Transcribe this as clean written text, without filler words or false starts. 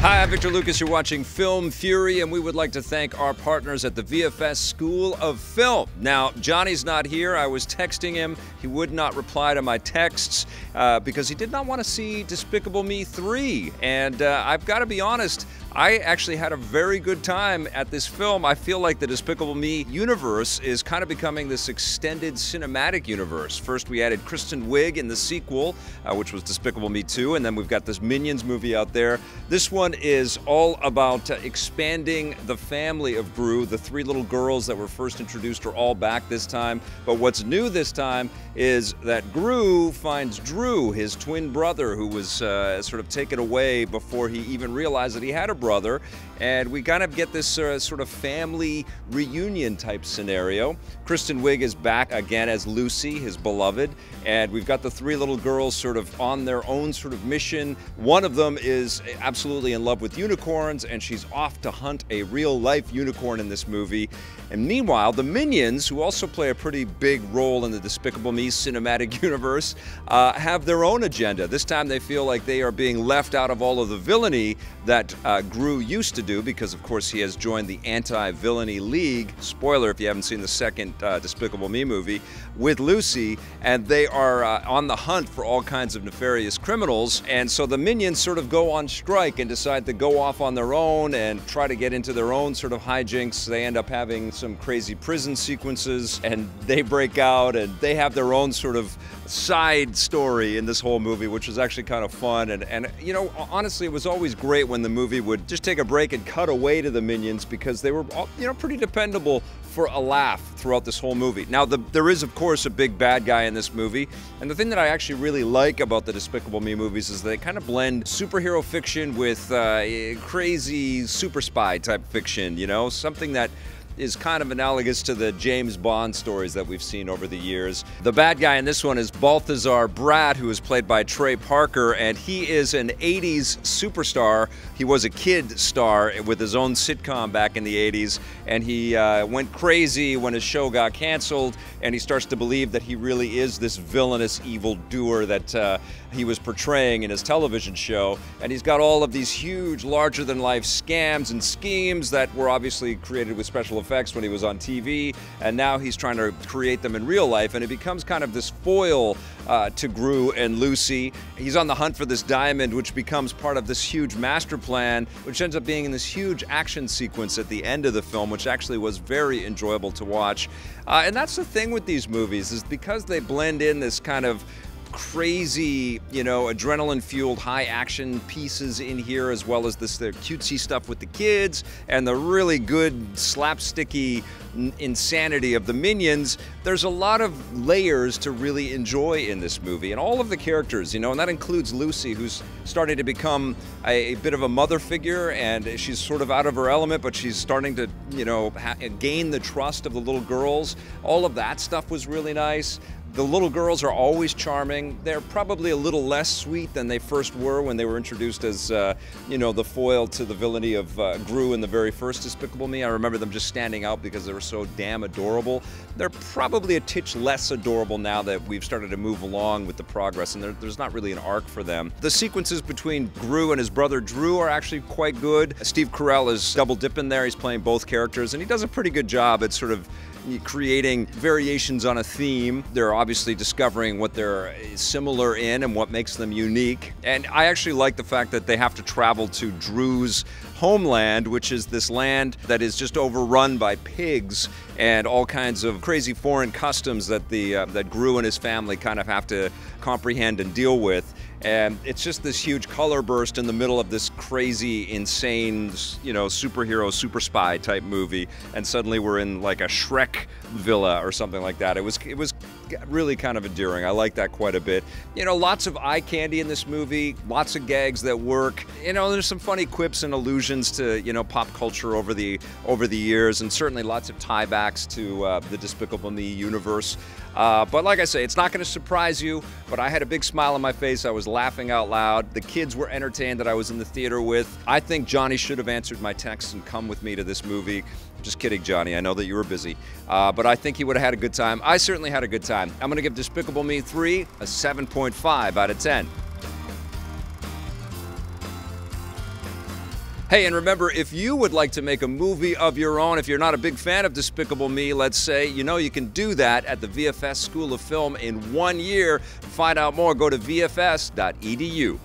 Hi, I'm Victor Lucas. You're watching Film Fury, and we would like to thank our partners at the VFS School of Film. Now, Johnny's not here. I was texting him. He would not reply to my texts because he did not want to see Despicable Me 3. And I've got to be honest, I actually had a very good time at this film. I feel like the Despicable Me universe is kind of becoming this extended cinematic universe. First, we added Kristen Wiig in the sequel, which was Despicable Me 2, and then we've got this Minions movie out there. This one is all about expanding the family of Gru. The three little girls that were first introduced are all back this time. But what's new this time is that Gru finds Drew, his twin brother, who was sort of taken away before he even realized that he had a brother. And we kind of get this sort of family reunion type scenario. Kristen Wiig is back again as Lucy, his beloved, and we've got the three little girls sort of on their own sort of mission. One of them is absolutely in love with unicorns, and she's off to hunt a real-life unicorn in this movie. And meanwhile, the Minions, who also play a pretty big role in the Despicable Me cinematic universe, have their own agenda. This time they feel like they are being left out of all of the villainy that Gru used to do, because of course he has joined the anti-villainy league, spoiler if you haven't seen the second Despicable Me movie, with Lucy, and they are on the hunt for all kinds of nefarious criminals. And so the Minions sort of go on strike and decide to go off on their own and try to get into their own sort of hijinks. They end up having some crazy prison sequences, and they break out, and they have their own sort of side story in this whole movie, which was actually kind of fun. And you know, honestly, it was always great when the movie would just take a break and cut away to the Minions, because they were, you know, pretty dependable for a laugh throughout this whole movie. Now, there is, of course, a big bad guy in this movie, and the thing that I actually really like about the Despicable Me movies is they kind of blend superhero fiction with crazy super spy type fiction, you know, something that is kind of analogous to the James Bond stories that we've seen over the years. The bad guy in this one is Balthazar Bratt, who is played by Trey Parker, and he is an 80s superstar. He was a kid star with his own sitcom back in the 80s, and he went crazy when his show got canceled, and he starts to believe that he really is this villainous evildoer that he was portraying in his television show. And he's got all of these huge, larger-than-life scams and schemes that were obviously created with special effects when he was on TV, and now he's trying to create them in real life, and it becomes kind of this foil to Gru and Lucy. He's on the hunt for this diamond, which becomes part of this huge master plan, which ends up being in this huge action sequence at the end of the film, which actually was very enjoyable to watch. And that's the thing with these movies, is because they blend in this kind of crazy, you know, adrenaline-fueled high-action pieces in here, as well as the cutesy stuff with the kids and the really good slapsticky insanity of the Minions. There's a lot of layers to really enjoy in this movie, and all of the characters, you know, and that includes Lucy, who's starting to become a bit of a mother figure, and she's sort of out of her element, but she's starting to, you know, gain the trust of the little girls. All of that stuff was really nice. The little girls are always charming. They're probably a little less sweet than they first were when they were introduced as, you know, the foil to the villainy of Gru in the very first Despicable Me. I remember them just standing out because they were so damn adorable. They're probably a titch less adorable now that we've started to move along with the progress, and there's not really an arc for them. The sequences between Gru and his brother Drew are actually quite good. Steve Carell is double dipping there. He's playing both characters, and he does a pretty good job at sort of creating variations on a theme. They're obviously discovering what they're similar in and what makes them unique. And I actually like the fact that they have to travel to Drew's homeland, which is this land that is just overrun by pigs and all kinds of crazy foreign customs that that Gru and his family kind of have to comprehend and deal with. And it's just this huge color burst in the middle of this crazy, insane, you know, superhero, super spy type movie, and suddenly we're in like a Shrek villa or something like that. It was really kind of endearing. I like that quite a bit. You know, lots of eye candy in this movie, lots of gags that work. You know, there's some funny quips and allusions to, you know, pop culture over the years, and certainly lots of tiebacks to the Despicable Me universe. But like I say, it's not going to surprise you, but I had a big smile on my face. I was laughing out loud. The kids were entertained that I was in the theater with. I think Johnny should have answered my text and come with me to this movie. Just kidding, Johnny. I know that you were busy. But I think he would have had a good time. I certainly had a good time. I'm going to give Despicable Me 3 a 7.5 out of 10. Hey, and remember, if you would like to make a movie of your own, if you're not a big fan of Despicable Me, let's say, you can do that at the VFS School of Film in 1 year. To find out more, go to VFS.edu.